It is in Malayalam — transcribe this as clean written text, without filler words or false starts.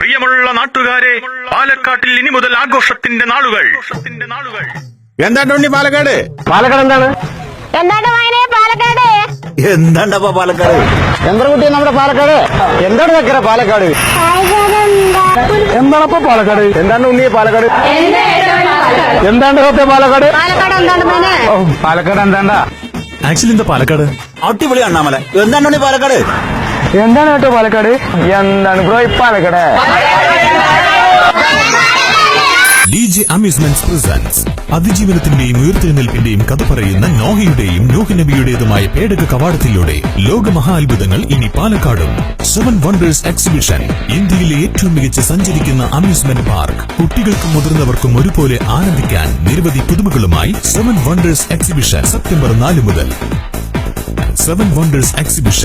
പ്രിയമുള്ള നാട്ടുകാരെ, പാലക്കാട്ടിൽ ഇനി മുതൽ ആഘോഷത്തിന്റെ നാളുകൾ. എന്താണ് ഉണ്ണി പാലക്കാട്? പാലക്കാട് എന്താണ്? എന്താണ് വായനെ പാലക്കാട്? എന്താണ്ടപ്പാ പാലക്കാട്? എന്താ കുട്ടി നമ്മുടെ പാലക്കാട്? എന്താണ് ചക്കര പാലക്കാട്? എന്താണപ്പോ പാലക്കാട്? എന്താണ് ഉണ്ണി പാലക്കാട്? എന്താണ് സത്യം പാലക്കാട്? പാലക്കാട് എന്താണ് മോനെ? പാലക്കാട് എന്താണ്ടാ? ആക്ച്വലി എന്താ പാലക്കാട്? അടിപൊളി അണ്ണാമല. എന്താണ് ഉണ്ണി പാലക്കാട്? എന്താണ് കേട്ടോ പാലക്കാട്? എന്താണ് ബ്രോ ഈ പാലക്കാട്? DJ Amusements presents അതിജീവനത്തിന്റെയും ഉയർത്തെഴുന്നേൽപ്പിന്റെയും കഥ പറയുന്ന നോഹയുടെയും നോഹ് നബിയുടേതുമായ പേടക കവാടത്തിലൂടെ ലോകമഹാത്ഭുതങ്ങൾ ഇനി പാലക്കാടും. 7 വണ്ടേഴ്സ് എക്സിബിഷൻ, ഇന്ത്യയിലെ ഏറ്റവും മികച്ച സഞ്ചരിക്കുന്ന അമ്യൂസ്മെന്റ് പാർക്ക്. കുട്ടികൾക്കും മുതിർന്നവർക്കും ഒരുപോലെ ആനന്ദിക്കാൻ നിരവധി പുതുമകളുമായി 7 വണ്ടേഴ്സ് എക്സിബിഷൻ സെപ്റ്റംബർ 4 മുതൽ. 7 വണ്ടേഴ്സ് എക്സിബിഷൻ